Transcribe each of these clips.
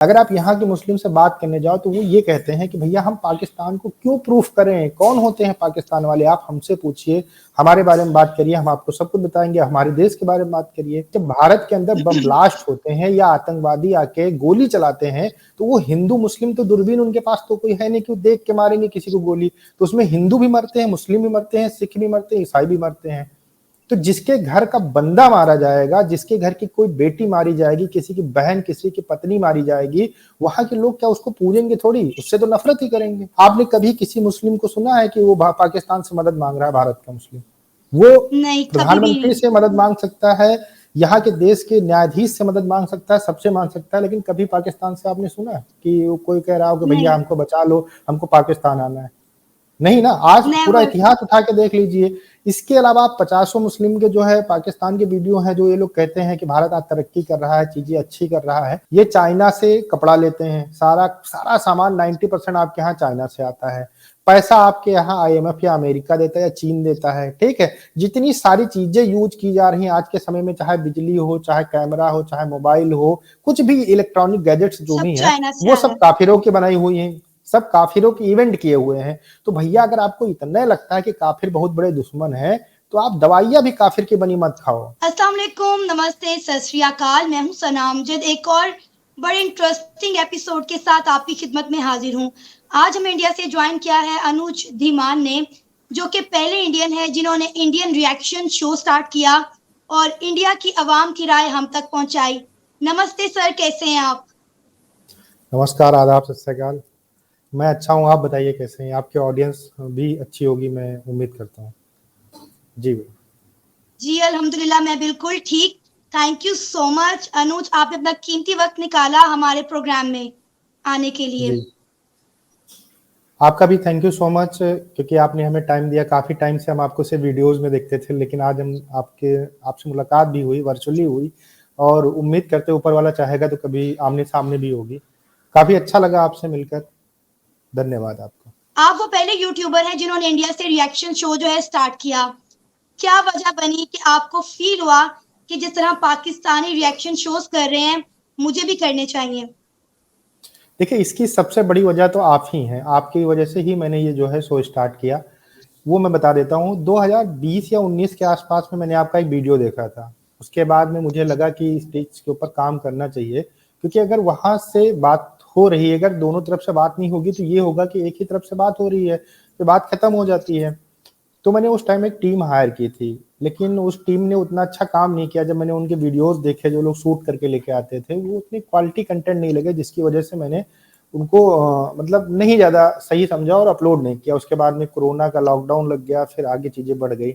अगर आप यहाँ के मुस्लिम से बात करने जाओ तो वो ये कहते हैं कि भैया हम पाकिस्तान को क्यों प्रूफ करें, कौन होते हैं पाकिस्तान वाले, आप हमसे पूछिए, हमारे बारे में बात करिए, हम आपको सब कुछ बताएंगे, हमारे देश के बारे में बात करिए। जब भारत के अंदर बम ब्लास्ट होते हैं या आतंकवादी आके गोली चलाते हैं तो वो हिंदू मुस्लिम तो दूरबीन उनके पास तो कोई है नहीं कि वो देख के मारेंगे किसी को गोली, तो उसमें हिंदू भी मरते हैं, मुस्लिम भी मरते हैं, सिख भी मरते हैं, ईसाई भी मरते हैं। तो जिसके घर का बंदा मारा जाएगा, जिसके घर की कोई बेटी मारी जाएगी, किसी की बहन, किसी की पत्नी मारी जाएगी, वहां के लोग क्या उसको पूजेंगे थोड़ी, उससे तो नफरत ही करेंगे। आपने कभी किसी मुस्लिम को सुना है कि वो पाकिस्तान से मदद मांग रहा है? भारत का मुस्लिम वो नहीं, कभी भी प्रधानमंत्री से मदद मांग सकता है, यहाँ के देश के न्यायाधीश से मदद मांग सकता है, सबसे मांग सकता है, लेकिन कभी पाकिस्तान से आपने सुना है कि वो कोई कह रहा हो कि भैया नहीं, हमको बचा लो, हमको पाकिस्तान आना है? नहीं ना, आज पूरा नेवर। इतिहास उठा के देख लीजिए। इसके अलावा आप पचासों मुस्लिम के जो है पाकिस्तान के वीडियो हैं, जो ये लोग कहते हैं कि भारत आज तरक्की कर रहा है, चीजें अच्छी कर रहा है, ये चाइना से कपड़ा लेते हैं, सारा सारा सामान 90% आपके यहाँ चाइना से आता है, पैसा आपके यहाँ IMF या अमेरिका देता है या चीन देता है, ठीक है। जितनी सारी चीजें यूज की जा रही हैं आज के समय में, चाहे बिजली हो, चाहे कैमरा हो, चाहे मोबाइल हो, कुछ भी इलेक्ट्रॉनिक गैजेट्स जो सब भी हैं, चाइना से वो आया सब है। काफिरों की बनाई हुई हैं, सब काफिरों के इवेंट किए हुए हैं। तो भैया अगर आपको इतना लगता है कि काफिर बहुत बड़े दुश्मन है, तो आप दवाइयां भी काफिर की बनी मत खाओ। अस्सलाम वालेकुम, नमस्ते, सत श्री अकाल। मैं हूं सनामजद, एक और बड़े इंटरेस्टिंग एपिसोड के साथ आपकी खिदमत में हाजिर हूं। आज हमें इंडिया से ज्वाइन किया है अनुज धीमान ने, जो कि पहले इंडियन है जिन्होंने इंडियन रिएक्शन शो स्टार्ट किया और इंडिया की आवाम की राय हम तक पहुंचाई। नमस्ते सर, कैसे हैं आप? नमस्कार, आदाब, सत श्री अकाल। मैं अच्छा हूँ, आप बताइए कैसे हैं? आपकी ऑडियंस भी अच्छी होगी, मैं उम्मीद करता हूँ। जी जी अल्हम्दुलिल्लाह, मैं बिल्कुल ठीक। थैंक यू सो मच अनुज, आपने अपना कीमती वक्त निकाला हमारे प्रोग्राम में आने के लिए। जी, आपका भी थैंक यू सो मच, क्योंकि आपने हमें टाइम दिया। काफ़ी टाइम से हम आपको सिर्फ वीडियोस में देखते थे, लेकिन आज हम आपसे मुलाकात भी हुई, वर्चुअली हुई, और उम्मीद करते ऊपर वाला चाहेगा तो कभी आमने सामने भी होगी। काफ़ी अच्छा लगा आपसे मिलकर, धन्यवाद आपका। आप वो पहले यूट्यूबर हैं जिन्होंने इंडिया से रिएक्शन शो जो है स्टार्ट किया। क्या वजह बनी कि आपको फील हुआ कि जिस तरह पाकिस्तानी रिएक्शन शोज कर रहे हैं, मुझे भी करने चाहिए? देखिए, इसकी सबसे बड़ी वजह तो आप ही हैं, आपकी वजह से ही मैंने ये जो है शो स्टार्ट किया। वो मैं बता देता हूँ, 2020 या 19 के आसपास में मैंने आपका एक वीडियो देखा था। उसके बाद में मुझे लगा कि इस चीज़ के ऊपर काम करना चाहिए, क्योंकि अगर वहाँ से बात हो रही है, अगर दोनों तरफ से बात नहीं होगी तो ये होगा कि एक ही तरफ से बात हो रही है, तो बात खत्म हो जाती है। तो मैंने उस टाइम एक टीम हायर की थी, लेकिन उस टीम ने उतना अच्छा काम नहीं किया। जब मैंने उनके वीडियोस देखे जो लोग शूट करके लेके आते थे, वो उतनी क्वालिटी कंटेंट नहीं लगे, जिसकी वजह से मैंने उनको मतलब नहीं ज़्यादा सही समझा और अपलोड नहीं किया। उसके बाद में कोरोना का लॉकडाउन लग गया, फिर आगे चीज़ें बढ़ गई।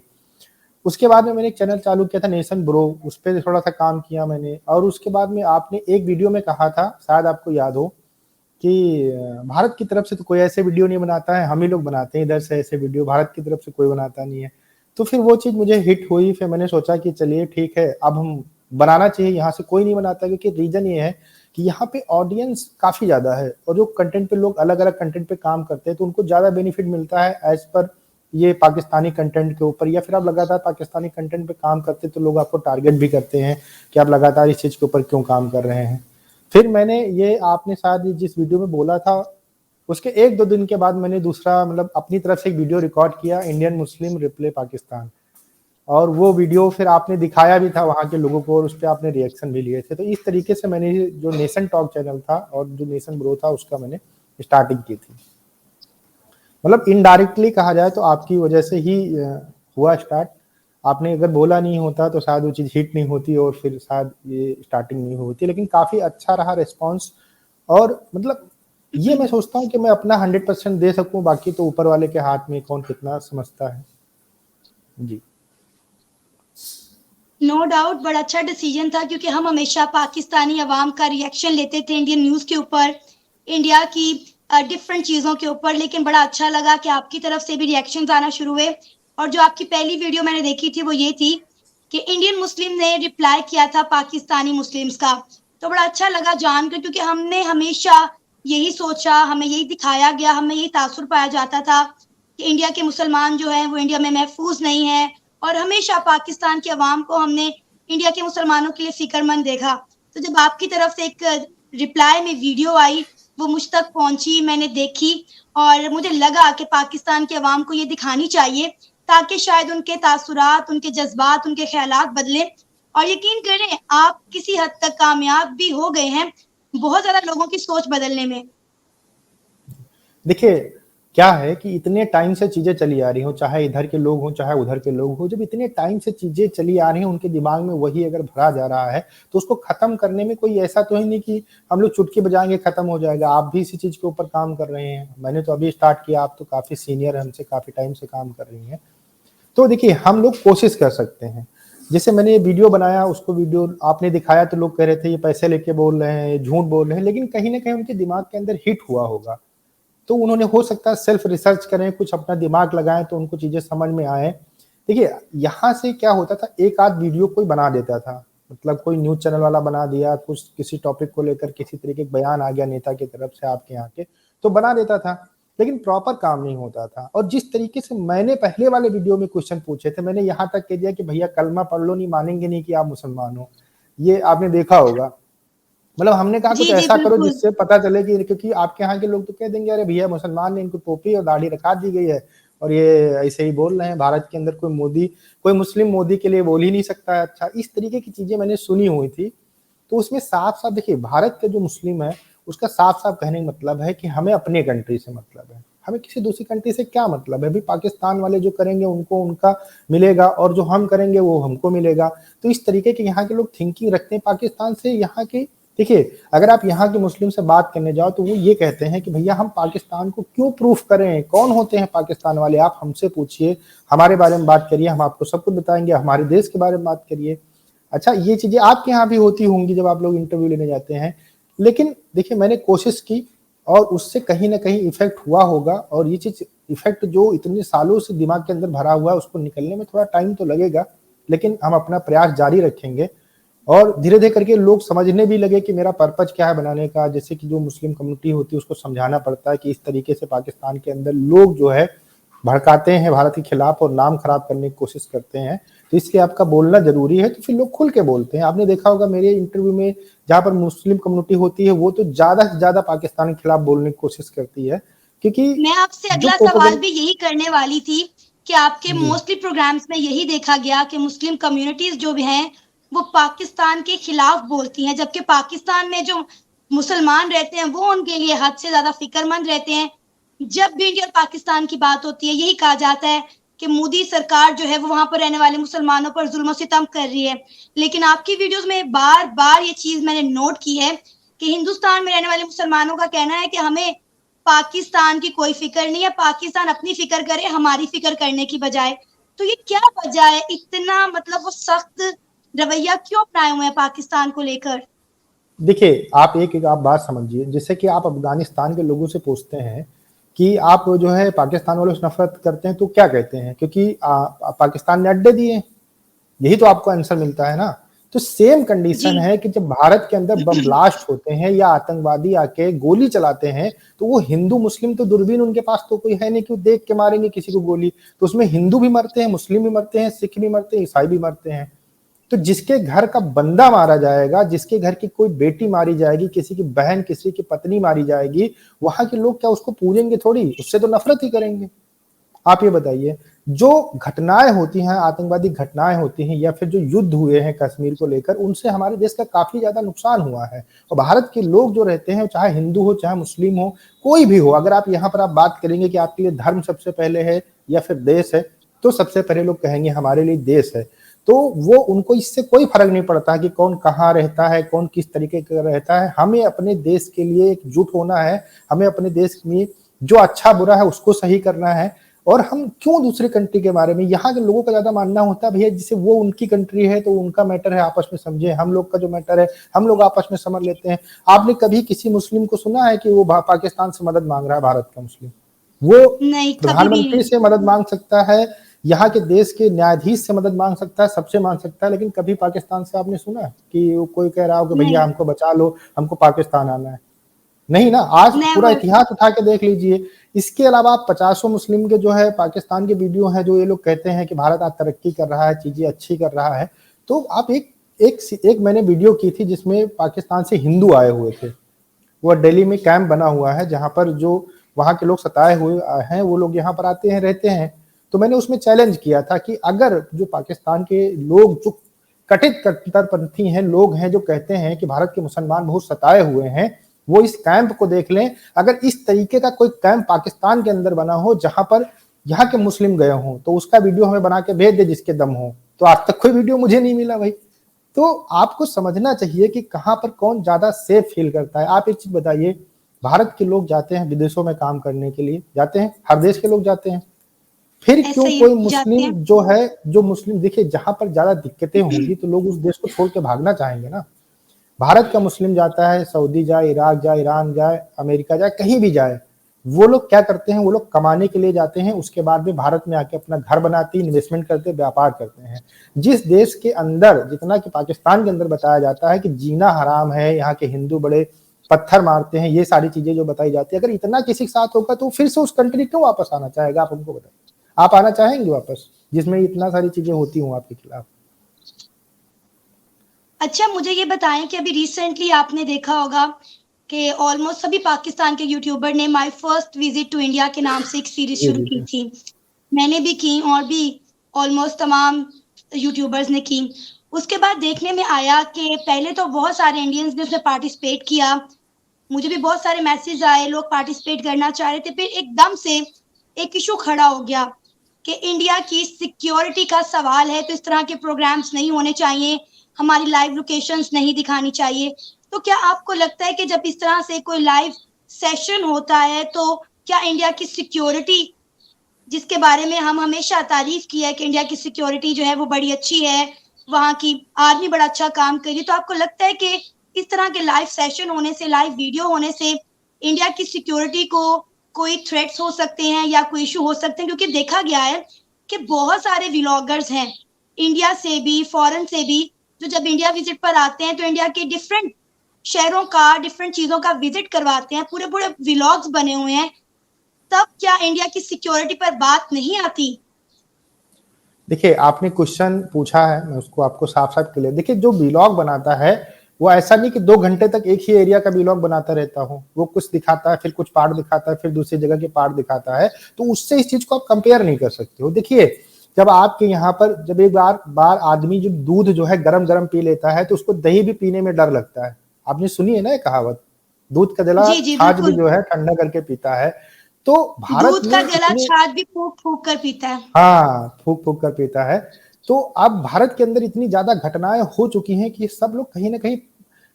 उसके बाद में मैंने एक चैनल चालू किया था नेशन ब्रो, उस पे थोड़ा सा काम किया मैंने। और उसके बाद में आपने एक वीडियो में कहा था, शायद आपको याद हो, कि भारत की तरफ से तो कोई ऐसे वीडियो नहीं बनाता है, हम ही लोग बनाते हैं इधर से ऐसे वीडियो, भारत की तरफ से कोई बनाता नहीं है। तो फिर वो चीज़ मुझे हिट हुई, फिर मैंने सोचा कि चलिए ठीक है, अब हम बनाना चाहिए, यहाँ से कोई नहीं बनाता, क्योंकि रीज़न ये है कि यहाँ पे ऑडियंस काफ़ी ज़्यादा है, और जो कंटेंट पे लोग अलग-अलग कंटेंट पे काम करते हैं तो उनको ज़्यादा बेनिफिट मिलता है एज़ पर ये पाकिस्तानी कंटेंट के ऊपर। या फिर आप लगातार पाकिस्तानी कंटेंट पे काम करते हैं तो लोग आपको टारगेट भी करते हैं कि आप लगातार इस चीज़ के ऊपर क्यों काम कर रहे हैं। फिर मैंने ये आपने शायद जिस वीडियो में बोला था, उसके 1-2 दिन के बाद मैंने दूसरा मतलब अपनी तरफ से एक वीडियो रिकॉर्ड किया, इंडियन मुस्लिम रिप्ले पाकिस्तान, और वो वीडियो फिर आपने दिखाया भी था वहाँ के लोगों को, और उस पे आपने रिएक्शन भी लिए थे। तो इस तरीके से मैंने जो नेशन टॉक चैनल था और जो नेशन ब्रो था, उसका मैंने स्टार्टिंग की थी। मतलब इनडायरेक्टली कहा जाए तो आपकी वजह से ही हुआ स्टार्ट। आपने अगर बोला नहीं होता तो शायद वो चीज़ हिट नहीं होती, और फिर शायद ये स्टार्टिंग नहीं होती। लेकिन काफ़ी अच्छा रहा रिस्पॉन्स, और मतलब ये मैं सोचता हूँ कि मैं अपना 100% दे सकूँ, बाकी तो ऊपर वाले के हाथ में, कौन कितना समझता है। जी। नो डाउट, बड़ा अच्छा डिसीजन था, क्योंकि हम हमेशा पाकिस्तानी अवाम का रिएक्शन लेते थे इंडियन न्यूज़ के ऊपर, इंडिया की डिफरेंट चीज़ों के ऊपर। लेकिन बड़ा अच्छा लगा कि आपकी तरफ से भी रिएक्शंस आना शुरू हुए। और जो आपकी पहली वीडियो मैंने देखी थी वो ये थी कि इंडियन मुस्लिम ने रिप्लाई किया था पाकिस्तानी मुस्लिम्स का। तो बड़ा अच्छा लगा जानकर, क्योंकि हमने हमेशा यही सोचा, हमें यही दिखाया गया, हमें यही तासुर पाया जाता था कि इंडिया के मुसलमान जो हैं वो इंडिया में महफूज नहीं है। और हमेशा पाकिस्तान के अवाम को हमने इंडिया के मुसलमानों के लिए फ़िक्रमंद देखा। तो जब आपकी तरफ से एक रिप्लाई में वीडियो आई, वो मुझ तक पहुंची, मैंने देखी और मुझे लगा कि पाकिस्तान के अवाम को ये दिखानी चाहिए ताकि शायद उनके तासुरात, उनके जज्बात, उनके ख्यालात बदलें। और यकीन करें आप किसी हद तक कामयाब भी हो गए हैं बहुत ज़्यादा लोगों की सोच बदलने में। देखिए, क्या है कि इतने टाइम से चीज़ें चली आ रही हों, चाहे इधर के लोग हों, चाहे उधर के लोग हों, जब इतने टाइम से चीज़ें चली आ रही हैं, उनके दिमाग में वही अगर भरा जा रहा है, तो उसको खत्म करने में कोई ऐसा तो है नहीं कि हम लोग चुटकी बजाएँगे खत्म हो जाएगा। आप भी इसी चीज़ के ऊपर काम कर रहे हैं। मैंने तो अभी स्टार्ट किया, आप तो काफ़ी सीनियर हैं हमसे, काफ़ी टाइम से काम कर रही हैं। तो देखिए, हम लोग कोशिश कर सकते हैं। जैसे मैंने ये वीडियो बनाया, उसको वीडियो आपने दिखाया तो लोग कह रहे थे ये पैसे लेके बोल रहे हैं, ये झूठ बोल रहे हैं, लेकिन कहीं न कहीं उनके दिमाग के अंदर हिट हुआ होगा। तो उन्होंने हो सकता है सेल्फ रिसर्च करें, कुछ अपना दिमाग लगाएँ तो उनको चीज़ें समझ में आएँ। देखिए, यहाँ से क्या होता था, एक आध वीडियो कोई बना देता था, मतलब कोई न्यूज़ चैनल वाला बना दिया, कुछ किसी टॉपिक को लेकर किसी तरीके का बयान आ गया नेता की तरफ से आपके यहाँ के, तो बना देता था, लेकिन प्रॉपर काम नहीं होता था। और जिस तरीके से मैंने पहले वाले वीडियो में क्वेश्चन पूछे थे, मैंने यहाँ तक कह दिया कि भैया कलमा पढ़ लो, नहीं मानेंगे नहीं कि आप मुसलमान हो। ये आपने देखा होगा। मतलब हमने कहा कुछ जी, जी, ऐसा करो बिल्कुल। जिससे पता चले कि, क्योंकि आपके यहाँ के लोग तो कह देंगे अरे भैया मुसलमान ने इनको टोपी और दाढ़ी रखा दी गई है और ये ऐसे ही बोल रहे हैं, भारत के अंदर कोई मुस्लिम मोदी के लिए बोल ही नहीं सकता है। अच्छा, इस तरीके की चीजें मैंने सुनी हुई थी। तो उसमें साफ-साफ देखिए, भारत का जो मुस्लिम है, उसका साफ-साफ कहने का मतलब है कि हमें अपने कंट्री से मतलब है। हमें किसी दूसरी कंट्री से क्या मतलब है? अभी पाकिस्तान वाले जो करेंगे उनको उनका मिलेगा और जो हम करेंगे वो हमको मिलेगा। तो इस तरीके के यहाँ के लोग थिंकिंग रखते हैं। पाकिस्तान से यहाँ के देखिए, अगर आप यहाँ के मुस्लिम से बात करने जाओ तो वो ये कहते हैं कि भैया हम पाकिस्तान को क्यों प्रूफ करें? कौन होते हैं पाकिस्तान वाले? आप हमसे पूछिए, हमारे बारे में बात करिए, हम आपको सब कुछ बताएँगे, हमारे देश के बारे में बात करिए। अच्छा, ये चीज़ें आपके यहाँ भी होती होंगी जब आप लोग इंटरव्यू लेने जाते हैं। लेकिन देखिए, मैंने कोशिश की और उससे कहीं न कहीं इफ़ेक्ट हुआ होगा, और ये चीज़ इफ़ेक्ट जो इतने सालों से दिमाग के अंदर भरा हुआ है उसको निकलने में थोड़ा टाइम तो लगेगा, लेकिन हम अपना प्रयास जारी रखेंगे और धीरे-धीरे करके लोग समझने भी लगे कि मेरा पर्पज़ क्या है बनाने का। जैसे कि जो मुस्लिम कम्युनिटी होती है उसको समझाना पड़ता है कि इस तरीके से पाकिस्तान के अंदर लोग जो है भड़काते हैं भारत के खिलाफ और नाम खराब करने की कोशिश करते हैं। तो इसलिए आपका बोलना ज़रूरी है, तो फिर लोग खुल के बोलते हैं। आपने देखा होगा मेरे इंटरव्यू में जहाँ पर मुस्लिम कम्युनिटी होती है वो तो ज़्यादा से ज़्यादा पाकिस्तान के खिलाफ बोलने की कोशिश करती है, क्योंकि मैं आपसे जो अगला सवाल प्रोपेगें भी यही करने वाली थी कि आपके जी। मोस्टली प्रोग्राम्स में यही देखा गया कि मुस्लिम कम्युनिटीज़ जो भी हैं, वो पाकिस्तान के खिलाफ बोलती हैं, जबकि पाकिस्तान में जो मुसलमान रहते हैं, वो उनके लिए हद से ज़्यादा फ़िक्रमंद रहते हैं। जब भी इंडिया और पाकिस्तान की बात होती है, यही कहा जाता है कि मोदी सरकार जो है, वो वहाँ पर रहने वाले मुसलमानों पर ज़ुल्म-ओ-सितम कर रही है। लेकिन आपकी वीडियोज़ में बार-बार ये चीज़ मैंने नोट की है कि हिंदुस्तान में रहने वाले मुसलमानों का कहना है कि हमें पाकिस्तान की कोई फ़िक्र नहीं है, पाकिस्तान अपनी फ़िक्र करे, हमारी फ़िक्र करने की बजाय। तो ये क्या वजह है, इतना मतलब वो सख्त रवैया क्यों अपनाए हुए हैं पाकिस्तान को लेकर? देखिए, आप एक आप बात समझिए, जैसे कि आप अफ़गानिस्तान के लोगों से पूछते हैं कि आप जो है पाकिस्तान वालों से नफ़रत करते हैं, तो क्या कहते हैं? क्योंकि पाकिस्तान ने अड्डे दिए, यही तो आपको आंसर मिलता है ना। तो सेम कंडीशन जी। है कि जब भारत के अंदर बम ब्लास्ट होते हैं या आतंकवादी आके गोली चलाते हैं, तो वो हिंदू मुस्लिम तो दूरबीन उनके पास तो कोई है नहीं कि वो देख के मारेंगे किसी को गोली। तो उसमें हिंदू भी मरते हैं, मुस्लिम भी मरते हैं, सिख भी मरते हैं, ईसाई भी मरते हैं। तो जिसके घर का बंदा मारा जाएगा, जिसके घर की कोई बेटी मारी जाएगी, किसी की बहन, किसी की पत्नी मारी जाएगी, वहाँ के लोग क्या उसको पूजेंगे थोड़ी? उससे तो नफ़रत ही करेंगे। आप ये बताइए, जो घटनाएँ होती हैं, आतंकवादी घटनाएँ होती हैं या फिर जो युद्ध हुए हैं कश्मीर को लेकर, उनसे हमारे देश का काफ़ी ज़्यादा नुकसान हुआ है। और भारत के लोग जो रहते हैं, चाहे हिंदू हो, चाहे मुस्लिम हो, कोई भी हो, अगर आप यहाँ पर आप बात करेंगे कि आपके लिए धर्म सबसे पहले है या फिर देश है, तो सबसे पहले लोग कहेंगे हमारे लिए देश है। तो वो उनको इससे कोई फ़र्क नहीं पड़ता कि कौन कहाँ रहता है, कौन किस तरीके का रहता है। हमें अपने देश के लिए एकजुट होना है, हमें अपने देश में जो अच्छा-बुरा है उसको सही करना है। और हम क्यों दूसरी कंट्री के बारे में, यहाँ के लोगों का ज़्यादा मानना होता है भैया जैसे वो उनकी कंट्री है तो उनका मैटर है, आपस में समझे, हम लोग का जो मैटर है हम लोग आपस में समझ लेते हैं। आपने कभी किसी मुस्लिम को सुना है कि वो पाकिस्तान से मदद मांग रहा है, भारत का मुस्लिम? वो नहीं, कभी भी प्रधानमंत्री नहीं। से मदद मांग सकता है, यहाँ के देश के न्यायाधीश से मदद मांग सकता है, सबसे मांग सकता है, लेकिन कभी पाकिस्तान से आपने सुना है कि वो कोई कह रहा हो कि भैया नहीं, हमको बचा लो, हमको पाकिस्तान आना है? नहीं ना, आज पूरा नेवर। इतिहास उठा के देख लीजिए। इसके अलावा आप पचासों मुस्लिम के जो है पाकिस्तान के वीडियो हैं जो ये लोग कहते हैं कि भारत आज तरक्की कर रहा है, चीज़ें अच्छी कर रहा है। तो आप एक मैंने वीडियो की थी जिसमें पाकिस्तान से हिंदू आए हुए थे। वो दिल्ली में कैंप बना हुआ है जहां पर जो वहां के लोग सताए हुए हैं वो लोग यहाँ पर आते हैं, रहते हैं। तो मैंने उसमें चैलेंज किया था कि अगर जो पाकिस्तान के लोग जो कथित कट्टरपंथी हैं, लोग हैं जो कहते हैं कि भारत के मुसलमान बहुत सताए हुए हैं, वो इस कैंप को देख लें। अगर इस तरीके का कोई कैंप पाकिस्तान के अंदर बना हो जहां पर यहाँ के मुस्लिम गए हों तो उसका वीडियो हमें बना के भेज दे जिसके दम हो। तो आज तक कोई वीडियो मुझे नहीं मिला भाई। तो आपको समझना चाहिए कि कहां पर कौन ज्यादा सेफ फील करता है। आप एक चीज बताइए, भारत के लोग जाते हैं विदेशों में काम करने के लिए, जाते हैं, हर देश के लोग जाते हैं, फिर क्यों ऐसे कोई ही जाते मुस्लिम हैं। जो है, जो मुस्लिम, देखिए जहां पर ज्यादा दिक्कतें होंगी तो लोग उस देश को छोड़ के भागना चाहेंगे ना। भारत का मुस्लिम जाता है, सऊदी जाए, इराक जाए, ईरान जाए, अमेरिका जाए, कहीं भी जाए, वो लोग क्या करते हैं, वो लोग कमाने के लिए जाते हैं, उसके बाद भी भारत में आके अपना घर बनाते, इन्वेस्टमेंट करते, व्यापार करते हैं। जिस देश के अंदर, जितना कि पाकिस्तान के अंदर बताया जाता है कि जीना हराम है, यहाँ के हिंदू बड़े पत्थर मारते हैं, ये सारी चीजें जो बताई जाती है, अगर इतना किसी के साथ होगा तो फिर से उस कंट्री क्यों वापस आना चाहेगा? आप हमको बताइए, आप आना चाहेंगे वापस जिसमें इतना सारी चीजें होती हूँ आपके खिलाफ? अच्छा, मुझे ये बताएं कि अभी रिसेंटली आपने देखा होगा कि ऑलमोस्ट सभी पाकिस्तान के यूट्यूबर ने my first visit to India के नाम से एक सीरीज जी शुरू जी की जी। थी। मैंने भी की और भी ऑलमोस्ट तमाम यूट्यूबर्स ने की। उसके बाद देखने में आया कि पहले तो बहुत सारे इंडियंस ने उसमें पार्टिसिपेट किया। मुझे भी बहुत सारे मैसेज आए, लोग पार्टिसिपेट करना चाह रहे थे। फिर एकदम से एक इशू खड़ा हो गया कि इंडिया की सिक्योरिटी का सवाल है, तो इस तरह के प्रोग्राम्स नहीं होने चाहिए, हमारी लाइव लोकेशंस नहीं दिखानी चाहिए। तो क्या आपको लगता है कि जब इस तरह से कोई लाइव सेशन होता है तो क्या इंडिया की सिक्योरिटी, जिसके बारे में हम हमेशा तारीफ की है कि इंडिया की सिक्योरिटी जो है वो बड़ी अच्छी है, वहाँ की आर्मी बड़ा अच्छा काम कर रही है, तो आपको लगता है कि इस तरह के लाइव सेशन होने से, लाइव वीडियो होने से इंडिया की सिक्योरिटी को कोई थ्रेट्स हो सकते हैं या कोई इशू हो सकते हैं? क्योंकि देखा गया है कि बहुत सारे व्लॉगर्स हैं इंडिया से भी, फॉरेन से भी, जो जब इंडिया विजिट पर आते हैं तो इंडिया के डिफरेंट शहरों का, डिफरेंट चीजों का विजिट करवाते हैं, पूरे पूरे व्लॉग्स बने हुए हैं। तब क्या इंडिया की सिक्योरिटी पर बात नहीं आती? देखिए, आपने क्वेश्चन पूछा है, मैं उसको आपको साफ साफ क्लियर, देखिए जो व्लॉग बनाता है वो ऐसा नहीं कि 2 घंटे तक एक ही एरिया का व्लॉग बनाता रहता हो, वो कुछ दिखाता है, फिर कुछ पार्ट दिखाता है, फिर दूसरी जगह के पार्ट दिखाता है, तो उससे इस चीज को आप कंपेयर नहीं कर सकते हो। देखिए, जब आपके यहाँ पर जब एक बार आदमी जो दूध जो है गरम गरम पी लेता है तो उसको दही भी पीने में डर लगता है। आपने सुनी है ना ये कहावत, दूध का जला जी जी छाछ भी बिल्कुल। जो है ठंडा करके पीता है। तो भारत दूध में का जला इतने, छाछ भी फूक फूक कर पीता है। हाँ, फूक फूक कर पीता है। तो अब भारत के अंदर इतनी ज्यादा घटनाएं हो चुकी हैं कि सब लोग कहीं ना कहीं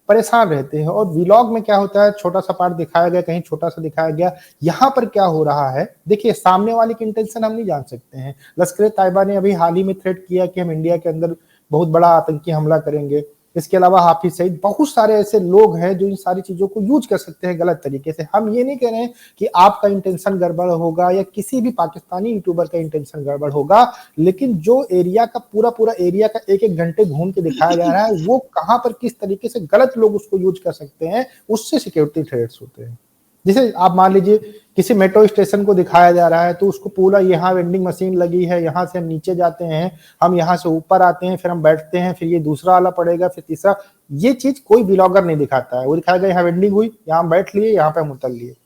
परेशान रहते हैं। और व्लॉग में क्या होता है, छोटा सा पार्ट दिखाया गया, कहीं छोटा सा दिखाया गया। यहाँ पर क्या हो रहा है, देखिए सामने वाले की इंटेंशन हम नहीं जान सकते हैं। लश्कर तैयबा ने अभी हाल ही में थ्रेट किया कि हम इंडिया के अंदर बहुत बड़ा आतंकी हमला करेंगे। इसके अलावा हाफिज सईद, बहुत सारे ऐसे लोग हैं जो इन सारी चीजों को यूज कर सकते हैं गलत तरीके से। हम ये नहीं कह रहे हैं कि आपका इंटेंशन गड़बड़ होगा या किसी भी पाकिस्तानी यूट्यूबर का इंटेंशन गड़बड़ होगा, लेकिन जो एरिया का पूरा एरिया का एक एक घंटे घूम के दिखाया जा रहा है, वो कहां पर किस तरीके से गलत लोग उसको यूज कर सकते हैं, उससे सिक्योरिटी थ्रेट्स होते हैं। जैसे आप मान लीजिए किसी मेट्रो स्टेशन को दिखाया जा रहा है तो उसको पूरा, यहाँ वेंडिंग मशीन लगी है, यहाँ से हम नीचे जाते हैं, हम यहाँ से ऊपर आते हैं, फिर हम बैठते हैं, फिर ये दूसरा वाला पड़ेगा, फिर तीसरा। ये चीज कोई ब्लॉगर नहीं दिखाता है। वो दिखाएगा यहाँ वेंडिंग हुई, यहाँ हम बैठ लिए, यहाँ पे हम उतर लिए।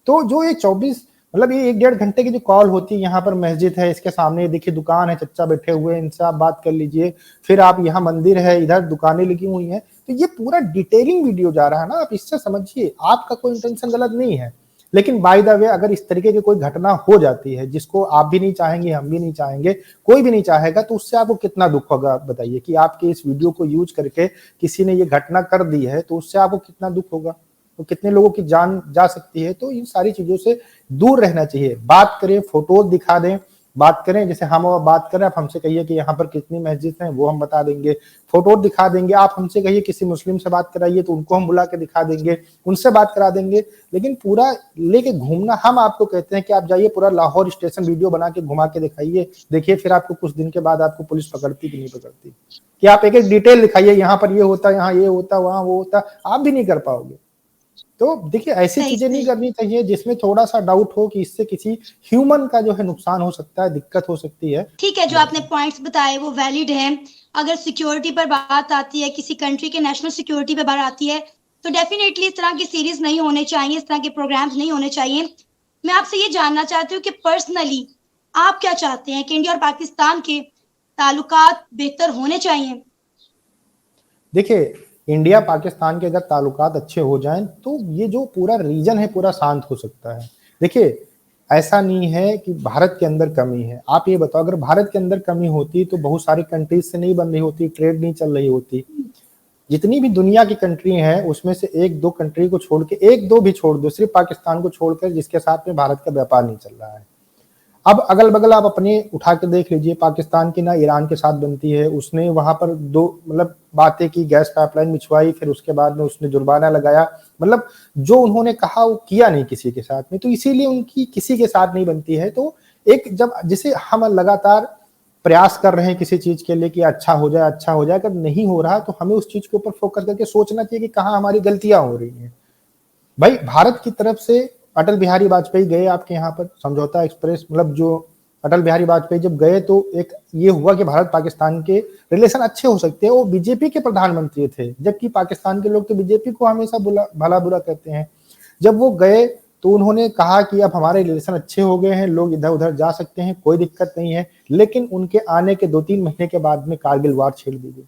तो जो ये 24 मतलब ये 1-1.5 घंटे की जो कॉल होती है, यहाँ पर मस्जिद है, इसके सामने देखिए दुकान है, चच्चा बैठे हुए हैं, इनसे आप बात कर लीजिए, फिर आप यहाँ मंदिर है, इधर दुकानें लगी हुई हैं, तो ये पूरा डिटेलिंग वीडियो जा रहा है ना। आप इससे समझिए आपका कोई इंटेंशन गलत नहीं है, लेकिन बाय द वे अगर इस तरीके की कोई घटना हो जाती है जिसको आप भी नहीं चाहेंगे, हम भी नहीं चाहेंगे, कोई भी नहीं चाहेगा, तो उससे आपको कितना दुख होगा बताइए। कि आपके इस वीडियो को यूज करके किसी ने ये घटना कर दी है तो उससे आपको कितना दुख होगा, तो कितने लोगों की जान जा सकती है। तो इन सारी चीजों से दूर रहना चाहिए। बात करें, फोटोज दिखा दें, बात करें, जैसे हम बात करें, आप हमसे कहिए कि यहाँ पर कितनी मस्जिद हैं, वो हम बता देंगे, फोटो दिखा देंगे। आप हमसे कहिए किसी मुस्लिम से बात कराइए तो उनको हम बुला के दिखा देंगे, उनसे बात करा देंगे। लेकिन पूरा लेके घूमना, हम आपको कहते हैं कि आप जाइए पूरा लाहौर स्टेशन वीडियो बना के घुमा के दिखाइए, देखिए फिर आपको कुछ दिन के बाद आपको पुलिस पकड़ती कि नहीं पकड़ती। कि आप एक एक डिटेल दिखाइए, यहाँ पर ये होता, यहाँ ये होता, वहाँ वो होता, आप भी नहीं कर पाओगे। तो देखिए ऐसी सही चीजें नहीं सही। करनी चाहिए जिसमें थोड़ा सा डाउट हो कि इससे किसी ह्यूमन का जो है नुकसान हो सकता है, दिक्कत हो सकती है। ठीक है, जो आपने पॉइंट्स बताए वो वैलिड है। अगर सिक्योरिटी पर बात आती है, किसी कंट्री के नेशनल सिक्योरिटी पर बात आती है, तो डेफिनेटली इस तरह की सीरीज नहीं होने चाहिए, इस तरह के प्रोग्राम्स नहीं होने चाहिए। मैं आपसे ये जानना चाहती हूँ कि पर्सनली आप क्या चाहते हैं कि इंडिया और पाकिस्तान के ताल्लुकात बेहतर होने चाहिए? देखिए, इंडिया पाकिस्तान के अगर ताल्लुकात अच्छे हो जाएं तो ये जो पूरा रीजन है पूरा शांत हो सकता है। देखिए, ऐसा नहीं है कि भारत के अंदर कमी है। आप ये बताओ, अगर भारत के अंदर कमी होती तो बहुत सारी कंट्रीज से नहीं बन रही होती, ट्रेड नहीं चल रही होती। जितनी भी दुनिया की कंट्री हैं उसमें से एक दो कंट्री को छोड़ के, एक दो भी छोड़ दो, सिर्फ पाकिस्तान को छोड़कर, जिसके साथ में भारत का व्यापार नहीं चल रहा है। अब अगल बगल आप अपने उठा के देख लीजिए, पाकिस्तान की ना ईरान के साथ बनती है, उसने वहां पर दो मतलब बातें की, गैस पाइपलाइन बिछवाई, फिर उसके बाद में उसने जुर्माना लगाया। मतलब जो उन्होंने कहा वो किया नहीं किसी के साथ में, तो इसीलिए उनकी किसी के साथ नहीं बनती है। तो एक जब जिसे हम लगातार प्रयास कर रहे हैं किसी चीज के लिए कि अच्छा हो जाए, अच्छा हो जाए, अगर नहीं हो रहा तो हमें उस चीज के ऊपर फोकस करके सोचना चाहिए कि कहाँ हमारी गलतियां हो रही हैं। भाई, भारत की तरफ से अटल बिहारी वाजपेयी गए आपके यहाँ पर समझौता एक्सप्रेस, मतलब जो अटल बिहारी वाजपेयी जब गए तो एक ये हुआ कि भारत पाकिस्तान के रिलेशन अच्छे हो सकते हैं। वो बीजेपी के प्रधानमंत्री थे, जबकि पाकिस्तान के लोग तो बीजेपी को हमेशा भला बुरा कहते हैं। जब वो गए तो उन्होंने कहा कि अब हमारे रिलेशन अच्छे हो गए हैं, लोग इधर उधर जा सकते हैं, कोई दिक्कत नहीं है। लेकिन उनके आने के 2-3 महीने के बाद में कारगिल वार छेड़ दी गई।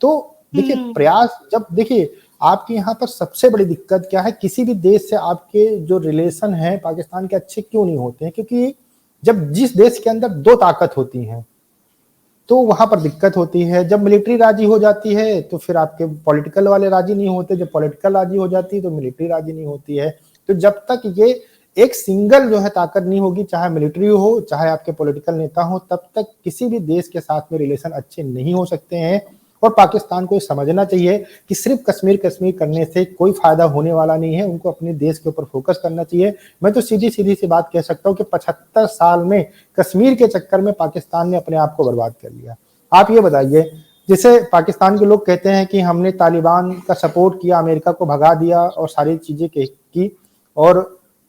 तो देखिए, प्रयास जब देखिए आपके यहाँ पर सबसे बड़ी दिक्कत क्या है, किसी भी देश से आपके जो रिलेशन है पाकिस्तान के अच्छे क्यों नहीं होते हैं? क्योंकि जब जिस देश के अंदर दो ताकत होती हैं तो वहां पर दिक्कत होती है। जब मिलिट्री राजी हो जाती है तो फिर आपके पॉलिटिकल वाले राजी नहीं होते, जब पॉलिटिकल राजी हो जाती है तो मिलिट्री राजी नहीं होती है। तो जब तक ये एक सिंगल जो है ताकत नहीं होगी, चाहे मिलिट्री हो चाहे आपके पॉलिटिकल नेता हो, तब तक किसी भी देश के साथ में रिलेशन अच्छे नहीं हो सकते हैं। और पाकिस्तान को ये समझना चाहिए कि सिर्फ कश्मीर कश्मीर करने से कोई फायदा होने वाला नहीं है, उनको अपने देश के ऊपर फोकस करना चाहिए। मैं तो सीधी सीधी सी बात कह सकता हूँ कि 75 साल में कश्मीर के चक्कर में पाकिस्तान ने अपने आप को बर्बाद कर लिया। आप ये बताइए, जैसे पाकिस्तान के लोग कहते हैं कि हमने तालिबान का सपोर्ट किया, अमेरिका को भगा दिया और सारी चीजें की, और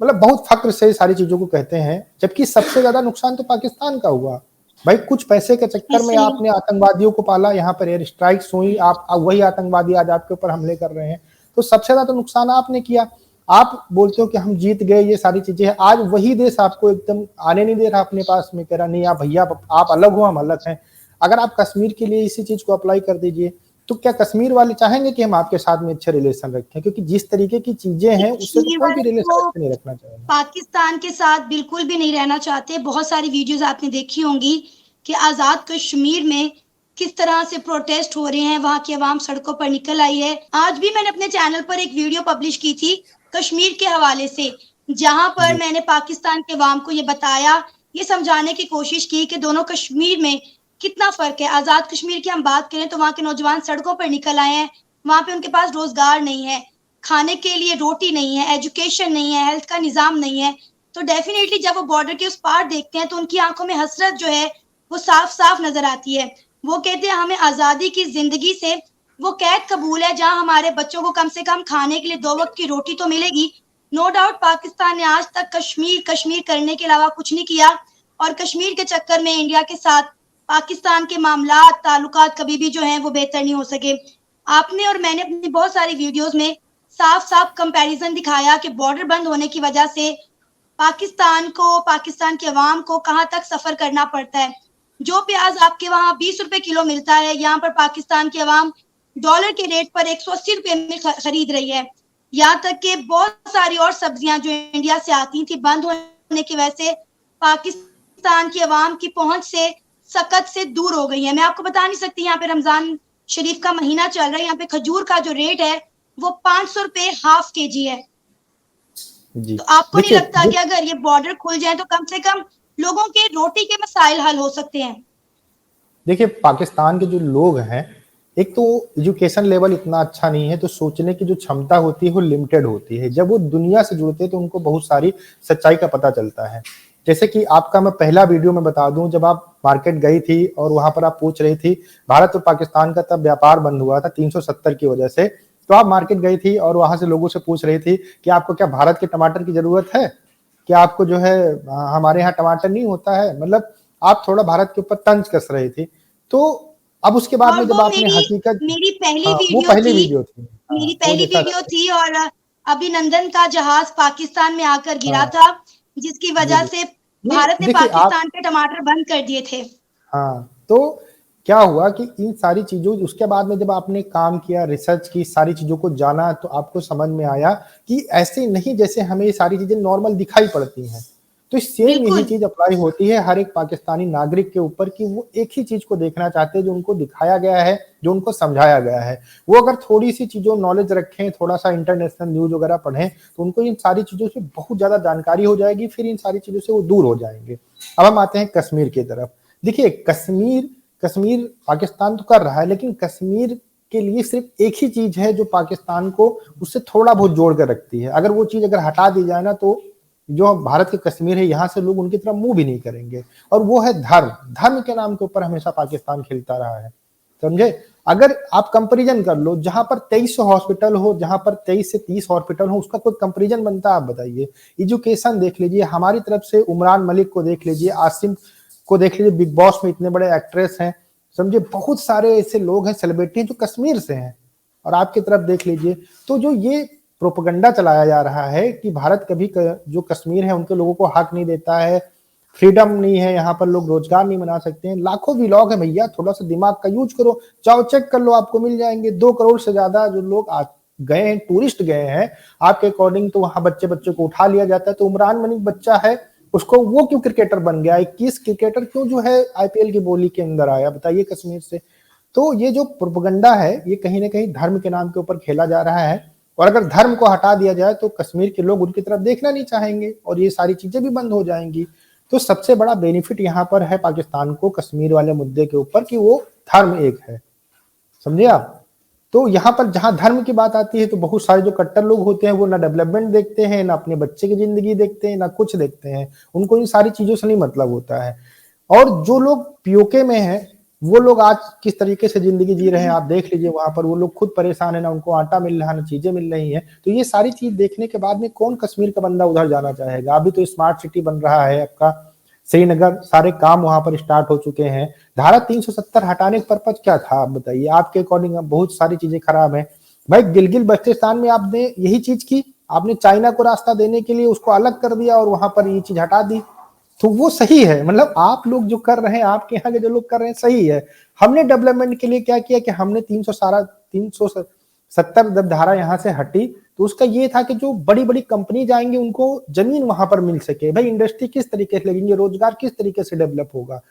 मतलब बहुत फक्र से सारी चीजों को कहते हैं, जबकि सबसे ज्यादा नुकसान तो पाकिस्तान का हुआ। भाई, कुछ पैसे के चक्कर में आपने आतंकवादियों को पाला, यहाँ पर एयर स्ट्राइक्स हुई, आप वही आतंकवादी आज आपके ऊपर हमले कर रहे हैं। तो सबसे ज्यादा नुकसान आपने किया। आप बोलते हो कि हम जीत गए, ये सारी चीजें हैं, आज वही देश आपको एकदम आने नहीं दे रहा अपने पास में, कह रहा नहीं आप भैया आप अलग हो, हम अलग हैं। अगर आप कश्मीर के लिए इसी चीज को अप्लाई कर दीजिए तो क्या कश्मीर वाले चाहेंगे कि हम आपके साथ में अच्छे रिलेशन रखें? क्योंकि जिस तरीके की चीजें हैं उससे तो कोई भी रिलेशन अच्छे नहीं रखना चाहेगा। पाकिस्तान के साथ बिल्कुल भी नहीं रहना चाहते। बहुत सारी वीडियोस आपने देखी होंगी कि आजाद कश्मीर में किस तरह से प्रोटेस्ट हो रहे हैं, वहां की आवाम सड़कों पर निकल आई है। आज भी मैंने अपने चैनल पर एक वीडियो पब्लिश की थी कश्मीर के हवाले से, जहां पर मैंने पाकिस्तान के आवाम को ये बताया, ये समझाने की कोशिश की कि दोनों कश्मीर में कितना फर्क है। आजाद कश्मीर की हम बात करें तो वहां के नौजवान सड़कों पर निकल आए हैं, वहां पे उनके पास रोजगार नहीं है, खाने के लिए रोटी नहीं है, एजुकेशन नहीं है, हेल्थ का निजाम नहीं है। तो डेफिनेटली जब वो बॉर्डर के उस पार देखते हैं तो उनकी आंखों में हसरत जो है वो साफ साफ नजर आती है। वो कहते हैं हमें आजादी की जिंदगी से वो कैद कबूल है, जहां हमारे बच्चों को कम से कम खाने के लिए 2 वक्त की रोटी तो मिलेगी। नो डाउट पाकिस्तान ने आज तक कश्मीर कश्मीर करने के अलावा कुछ नहीं किया, और कश्मीर के चक्कर में इंडिया के साथ पाकिस्तान के मामलात ताल्लुकात कभी भी जो हैं वो बेहतर नहीं हो सके। आपने और मैंने अपनी बहुत सारी वीडियोस में साफ साफ कंपैरिजन दिखाया कि बॉर्डर बंद होने की वजह से पाकिस्तान को, पाकिस्तान के अवाम को कहाँ तक सफर करना पड़ता है। जो प्याज आपके वहां 20 रुपए किलो मिलता है, यहाँ पर पाकिस्तान के अवाम डॉलर के रेट पर 180 रुपए में खरीद रही है। यहाँ तक कि बहुत सारी और सब्जियां जो इंडिया से आती थी, बंद होने की वजह से पाकिस्तान की अवाम की पहुंच से सख्त से दूर हो गई है। मैं आपको बता नहीं सकती, यहाँ पे रमजान शरीफ का महीना चल रहा है, यहाँ पे खजूर का जो रेट है वो 500 रुपए हाफ केजी है। तो आपको नहीं लगता कि अगर ये बॉर्डर खुल जाए तो कम से कम लोगों के रोटी के मसाइल हल हो सकते हैं? देखिए, पाकिस्तान के जो लोग हैं, एक तो एजुकेशन लेवल इतना अच्छा नहीं है, तो सोचने की जो क्षमता होती है वो लिमिटेड होती है। जब वो दुनिया से जुड़ते हैं तो उनको बहुत सारी सच्चाई का पता चलता है। जैसे कि आपका मैं पहला वीडियो में बता दूं, जब आप मार्केट गई थी और वहां पर आप पूछ रही थी, भारत और पाकिस्तान का तब व्यापार बंद हुआ था 370 की वजह से, तो आप मार्केट गई थी और वहां से लोगों से पूछ रही थी कि आपको क्या भारत के टमाटर की जरूरत है, क्या आपको जो है हमारे यहाँ टमाटर नहीं होता है, मतलब आप थोड़ा भारत के ऊपर तंज कस रही थी। तो अब उसके बाद में जब आपने हकीकत, मेरी पहली वो वीडियो पहली वीडियो थी। मेरी वो पहली देखा वीडियो था। थी और अभिनंदन का जहाज पाकिस्तान में आकर गिरा हाँ था, जिसकी जी वजह जी। से ये भारत ने देखिए आप, पाकिस्तान पे टमाटर बंद कर दिए थे। हाँ तो क्या हुआ कि इन सारी चीजों, उसके बाद में जब आपने काम किया, रिसर्च की, सारी चीजों को जाना, तो आपको समझ में आया कि ऐसे नहीं जैसे हमें ये सारी चीजें नॉर्मल दिखाई पड़ती हैं। तो सेम यही बिल्कुल, चीज अप्लाई होती है हर एक पाकिस्तानी नागरिक के ऊपर कि वो एक ही चीज को देखना चाहते हैं जो उनको दिखाया गया है, जो उनको समझाया गया है। वो अगर थोड़ी सी चीजों नॉलेज रखें, थोड़ा सा इंटरनेशनल न्यूज वगैरह पढ़ें, तो उनको इन सारी चीजों से बहुत ज्यादा जानकारी हो जाएगी, फिर इन सारी चीजों से वो दूर हो जाएंगे। अब हम आते हैं कश्मीर की तरफ। देखिए कश्मीर, कश्मीर पाकिस्तान तो कर रहा है, लेकिन कश्मीर के लिए सिर्फ एक ही चीज है जो पाकिस्तान को उससे थोड़ा बहुत जोड़ कर रखती है। अगर वो चीज अगर हटा दी जाए ना, तो जो भारत के कश्मीर है यहाँ से लोग उनकी तरफ मुंह भी नहीं करेंगे, और वो है धर्म। धर्म के नाम के ऊपर हमेशा पाकिस्तान खेलता रहा है, समझे। अगर आप कंपैरिजन कर लो, जहां पर 2300 हॉस्पिटल हो, जहां पर 23 से 30 हॉस्पिटल हो, उसका कोई कंपैरिजन बनता है? आप बताइए। एजुकेशन देख लीजिए, हमारी तरफ से उमरान मलिक को देख लीजिए, आसिम को देख लीजिए, बिग बॉस में इतने बड़े एक्ट्रेस हैं, समझे। बहुत सारे ऐसे लोग हैं, सेलिब्रिटी हैं जो कश्मीर से हैं। और आपकी तरफ देख लीजिए, तो जो ये प्रोपगंडा चलाया जा रहा है कि भारत कभी जो कश्मीर है उनके लोगों को हक नहीं देता है, फ्रीडम नहीं है, यहाँ पर लोग रोजगार नहीं बना सकते हैं। लाखों व्लॉग है भैया, थोड़ा सा दिमाग का यूज करो, जाओ चेक कर लो, आपको मिल जाएंगे। 2 करोड़ से ज्यादा जो लोग गए हैं, टूरिस्ट गए हैं आपके अकॉर्डिंग, तो वहां बच्चे बच्चे को उठा लिया जाता है। तो उमरान मलिक बच्चा है, उसको वो क्यों क्रिकेटर बन गया? 21 क्रिकेटर क्यों जो है आईपीएल की बोली के अंदर आया, बताइए, कश्मीर से। तो ये जो प्रोपगंडा है, ये कहीं ना कहीं धर्म के नाम के ऊपर खेला जा रहा है। और अगर धर्म को हटा दिया जाए तो कश्मीर के लोग उनकी तरफ देखना नहीं चाहेंगे, और ये सारी चीजें भी बंद हो जाएंगी। तो सबसे बड़ा बेनिफिट यहाँ पर है पाकिस्तान को कश्मीर वाले मुद्दे के ऊपर, कि वो धर्म एक है, समझे आप। तो यहाँ पर जहां धर्म की बात आती है, तो बहुत सारे जो कट्टर लोग होते हैं वो ना डेवलपमेंट देखते हैं, ना अपने बच्चे की जिंदगी देखते हैं, ना कुछ देखते हैं। उनको इन सारी चीजों से नहीं मतलब होता है। और जो लोग पीओके में हैं, वो लोग आज किस तरीके से जिंदगी जी रहे हैं आप देख लीजिए। वहां पर वो लोग खुद परेशान है, ना उनको आटा मिल रहा है, ना चीजें मिल रही हैं। तो ये सारी चीज देखने के बाद में कौन कश्मीर का बंदा उधर जाना चाहेगा? अभी तो स्मार्ट सिटी बन रहा है आपका श्रीनगर, सारे काम वहां पर स्टार्ट हो चुके हैं। धारा 370 हटाने का पर्पज क्या था, आप बताइए। आपके अकॉर्डिंग बहुत सारी चीजें खराब है भाई। गिलगित बल्तिस्तान में आपने यही चीज की, आपने चाइना को रास्ता देने के लिए उसको अलग कर दिया और वहां पर ये चीज हटा दी। तो वो सही है, मतलब आप लोग जो कर रहे हैं, आपके यहाँ के जो लोग कर रहे हैं, सही है। हमने डेवलपमेंट के लिए क्या किया कि हमने 370 जब धारा यहाँ से हटी, तो उसका ये था कि जो बड़ी बड़ी कंपनी जाएंगे उनको जमीन वहां पर मिल सके। भाई इंडस्ट्री किस तरीके से लगेंगे, रोजगार किस तरीके से डेवलप होगा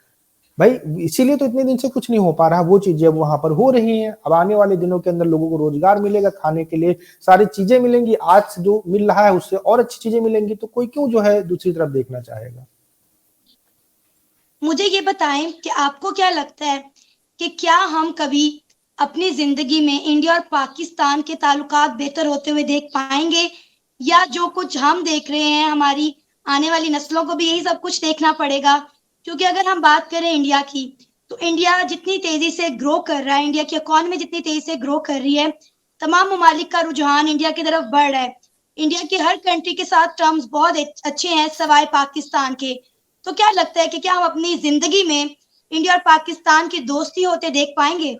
भाई। इसीलिए तो इतने दिन से कुछ नहीं हो पा रहा, वो चीजें अब वहां पर हो रही हैं। अब आने वाले दिनों के अंदर लोगों को रोजगार मिलेगा, खाने के लिए सारी चीजें मिलेंगी। आज से जो मिल रहा है उससे और अच्छी चीजें मिलेंगी, तो कोई क्यों जो है दूसरी तरफ देखना चाहेगा। मुझे ये बताएं कि आपको क्या लगता है कि क्या हम कभी अपनी जिंदगी में इंडिया और पाकिस्तान के ताल्लुकात बेहतर होते हुए देख पाएंगे, या जो कुछ हम देख रहे हैं हमारी आने वाली नस्लों को भी यही सब कुछ देखना पड़ेगा? क्योंकि अगर हम बात करें इंडिया की, तो इंडिया जितनी तेजी से ग्रो कर रहा है, इंडिया की इकोनॉमी जितनी तेजी से ग्रो कर रही है, तमाम ममालिक का रुझान इंडिया की तरफ बढ़ रहा है। इंडिया के हर कंट्री के साथ टर्म्स बहुत अच्छे हैं सवाए पाकिस्तान के। तो क्या लगता है कि क्या हम अपनी जिंदगी में इंडिया और पाकिस्तान की दोस्ती होते देख पाएंगे?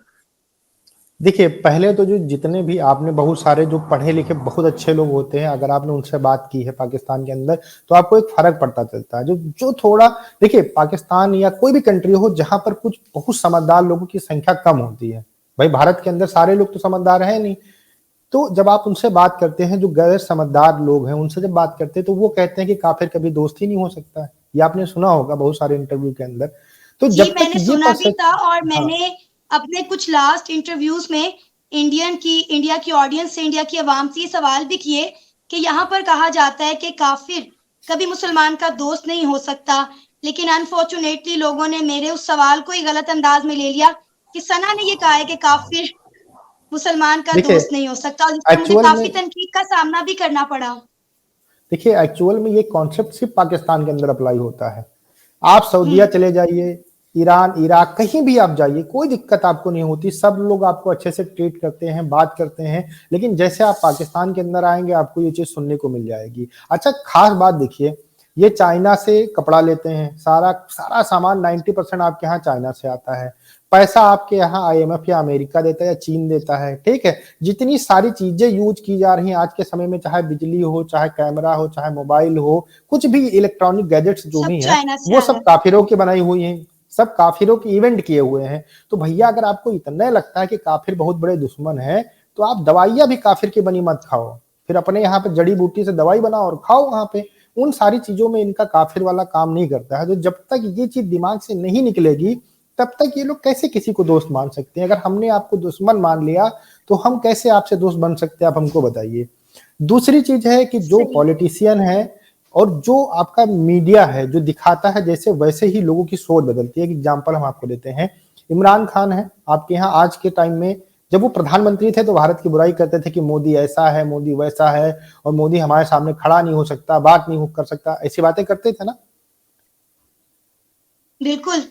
देखिए पहले तो जो जितने भी आपने बहुत सारे जो पढ़े लिखे बहुत अच्छे लोग होते हैं, अगर आपने उनसे बात की है पाकिस्तान के अंदर, तो आपको एक फर्क पड़ता चलता है। जो जो थोड़ा, देखिए पाकिस्तान या कोई भी कंट्री हो जहां पर कुछ बहुत समझदार लोगों की संख्या कम होती है। भाई भारत के अंदर सारे लोग तो समझदार है नहीं। तो जब आप उनसे बात करते हैं, जो गैर समझदार लोग हैं उनसे जब बात करते हैं, तो वो कहते हैं कि काफिर कभी दोस्त ही नहीं हो सकता है। ये आपने सुना होगा बहुत सारे इंटरव्यू के अंदर। तो जी, जब तक मैंने ये सुना भी था, और हाँ मैंने अपने कुछ लास्ट इंटरव्यूज में इंडिया की ऑडियंस से, इंडिया की आवाम से ये सवाल भी किए कि यहाँ पर कहा जाता है कि काफिर कभी मुसलमान का दोस्त नहीं हो सकता, लेकिन अनफॉर्चुनेटली लोगों ने मेरे उस सवाल को ही गलत अंदाज में ले लिया कि सना ने ये कहा है कि काफिर मुसलमान का देखिए दोस्त नहीं हो सकता, और जिससे मुझे एक्चुअल काफी में तनकीद का सामना भी करना पड़ा। देखिए एक्चुअल में ये कॉन्सेप्ट सिर्फ पाकिस्तान के अंदर अप्लाई होता है। आप सऊदीया हम्म। चले जाइए, ईरान, इराक, कहीं भी आप जाइए, कोई दिक्कत आपको नहीं होती। सब लोग आपको अच्छे से ट्रीट करते हैं, बात करते हैं। लेकिन जैसे आप पाकिस्तान के अंदर आएंगे, आपको ये चीज सुनने को मिल जाएगी। अच्छा खास बात देखिए, ये चाइना से कपड़ा लेते हैं, सारा सारा सामान 90% आपके यहाँ चाइना से आता है। पैसा आपके यहाँ IMF या अमेरिका देता है या चीन देता है, ठीक है। जितनी सारी चीजें यूज की जा रही हैं आज के समय में, चाहे बिजली हो, चाहे कैमरा हो, चाहे मोबाइल हो, कुछ भी इलेक्ट्रॉनिक गैजेट्स जो सब भी हैं, चाइना से वो आ रहा सब है। काफिरों की बनाई हुई हैं, सब काफिरों की इवेंट किए हुए हैं। तो भैया अगर आपको इतना लगता है कि काफिर बहुत बड़े दुश्मन है, तो आप दवाइयां भी काफिर की बनी मत खाओ, फिर अपने यहाँ पे जड़ी बूटी से दवाई बनाओ और खाओ वहां पे। उन सारी चीजों में इनका काफिर वाला काम नहीं करता है। तो जब तक ये चीज दिमाग से नहीं निकलेगी, तब तक ये लोग कैसे किसी को दोस्त मान सकते हैं। अगर हमने आपको दुश्मन मान लिया, तो हम कैसे आपसे दोस्त बन सकते हैं, आप हमको बताइए। दूसरी चीज है कि जो सही। पॉलिटिशियन है और जो आपका मीडिया है, जो दिखाता है जैसे वैसे ही लोगों की सोच बदलती है। एक एग्जाम्पल हम आपको देते हैं, इमरान खान है आपके यहाँ आज के टाइम में, जब वो प्रधानमंत्री थे तो भारत की बुराई करते थे कि मोदी ऐसा है, मोदी वैसा है, और मोदी हमारे सामने खड़ा नहीं हो सकता, बात नहीं कर सकता, ऐसी बातें करते थे ना। बिल्कुल।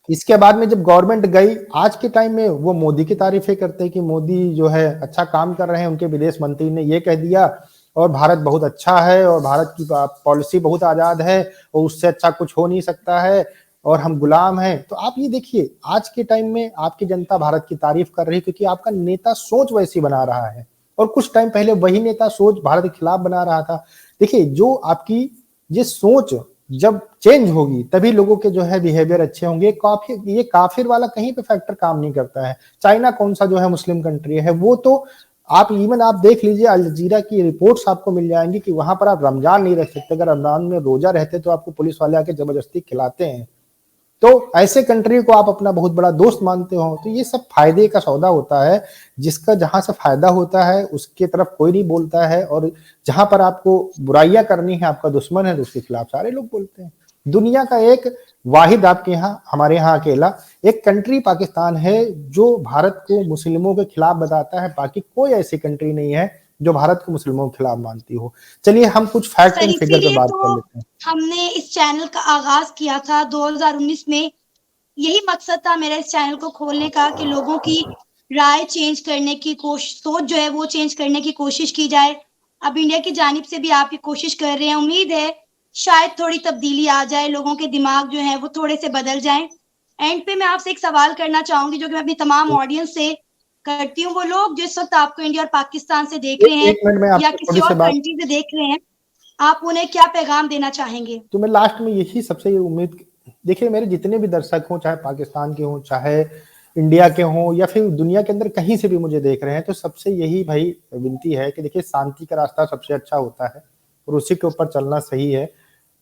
इसके बाद में जब गवर्नमेंट गई, आज के टाइम में वो मोदी की तारीफें करते हैं कि मोदी जो है अच्छा काम कर रहे हैं, उनके विदेश मंत्री ने ये कह दिया, और भारत बहुत अच्छा है, और भारत की पॉलिसी बहुत आजाद है, और उससे अच्छा कुछ हो नहीं सकता है, और हम गुलाम हैं। तो आप ये देखिए, आज के टाइम में आपकी जनता भारत की तारीफ कर रही है, क्योंकि आपका नेता सोच वैसी बना रहा है, और कुछ टाइम पहले वही नेता सोच भारत के खिलाफ बना रहा था। देखिए, जो आपकी ये सोच जब चेंज होगी, तभी लोगों के जो है बिहेवियर अच्छे होंगे। ये काफिर वाला कहीं पे फैक्टर काम नहीं करता है। चाइना कौन सा जो है मुस्लिम कंट्री है, वो तो आप इवन आप देख लीजिए, अल जजीरा की रिपोर्ट्स आपको मिल जाएंगी कि वहां पर आप रमजान नहीं रख सकते। अगर रमजान में रोजा रहते तो आपको पुलिस वाले आके जबरदस्ती खिलाते हैं। तो ऐसे कंट्री को आप अपना बहुत बड़ा दोस्त मानते हो। तो ये सब फायदे का सौदा होता है, जिसका जहां से फायदा होता है उसके तरफ कोई नहीं बोलता है, और जहां पर आपको बुराइयां करनी है, आपका दुश्मन है, तो उसके खिलाफ सारे लोग बोलते हैं। दुनिया का एक वाहिद आपके यहाँ, हमारे यहाँ अकेला एक कंट्री पाकिस्तान है जो भारत को मुस्लिमों के खिलाफ बताता है। बाकी कोई ऐसी कंट्री नहीं है जो भारत को मुस्लिमों के खिलाफ मानती हो। चलिए हम कुछ फैक्ट सर एंड फिगर पे इसीलिए बात कर तो लेते हैं। हमने इस चैनल का आगाज किया था 2019 में। यही मकसद था मेरा इस चैनल को खोलने का कि लोगों की राय चेंज करने की कोशिश, सोच जो है वो चेंज करने की कोशिश की जाए। अब इंडिया की जानिब से भी आप ये कोशिश कर रहे हैं, उम्मीद है शायद थोड़ी तब्दीली आ जाए, लोगों के दिमाग जो है वो थोड़े से बदल जाएं। एंड पे मैं आपसे एक सवाल करना चाहूंगी जो कि मैं अपनी तमाम ऑडियंस से करती हूँ। वो लोग जो इस वक्त आपको इंडिया और पाकिस्तान से देख रहे हैं एक मिनट में या आपसे किसी थोड़ी सी और बात, कंट्री से देख रहे हैं, आप उन्हें क्या पैगाम देना चाहेंगे? तो मैं लास्ट में यही सबसे उम्मीद, देखिए मेरे जितने भी दर्शक हों, चाहे पाकिस्तान के हों, चाहे इंडिया के हों, या फिर दुनिया के अंदर कहीं से भी मुझे देख रहे हैं, तो सबसे यही भाई विनती है कि देखिए, शांति का रास्ता सबसे अच्छा होता है और उसी के ऊपर चलना सही है।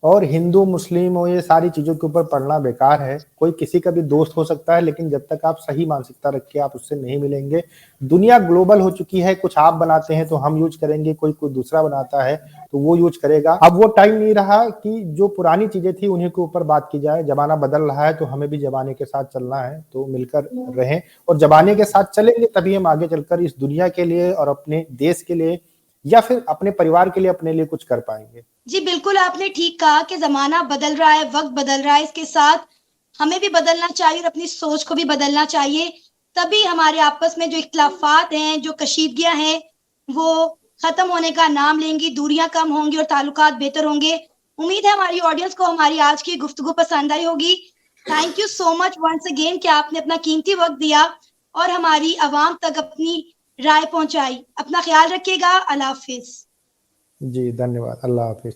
और हिंदू मुस्लिम हो, ये सारी चीजों के ऊपर पढ़ना बेकार है। कोई किसी का भी दोस्त हो सकता है, लेकिन जब तक आप सही मानसिकता रख के आप उससे नहीं मिलेंगे। दुनिया ग्लोबल हो चुकी है, कुछ आप बनाते हैं तो हम यूज करेंगे, कोई कोई दूसरा बनाता है तो वो यूज करेगा। अब वो टाइम नहीं रहा कि जो पुरानी चीजें थी उन्हीं के ऊपर बात की जाए। जमाना बदल रहा है, तो हमें भी जमाने के साथ चलना है, तो मिलकर रहें, और जमाने के साथ चलेंगे तभी हम आगे चलकर इस दुनिया के लिए और अपने देश के लिए या फिर अपने परिवार के लिए, अपने लिए कुछ कर पाएंगे। जी बिल्कुल, आपने ठीक कहा कि ज़माना बदल रहा है, वक़्त बदल रहा है, इसके साथ हमें भी बदलना चाहिए और अपनी सोच को भी बदलना चाहिए। तभी हमारे आपस में जो इख्तिलाफ़ात हैं, जो कशीदगियाँ हैं, वो ख़त्म होने का नाम लेंगी, दूरियाँ कम होंगी और ताल्लुकात बेहतर होंगे। उम्मीद है हमारी ऑडियंस को हमारी आज की गुफ्तगू पसंद आई होगी। Thank you so much once again कि आपने अपना कीमती वक़्त दिया और हमारी आवाम तक अपनी राय पहुँचाई। अपना ख़्याल रखिएगा। अल्लाह हाफ़िज़। जी धन्यवाद। अल्लाह हाफिज।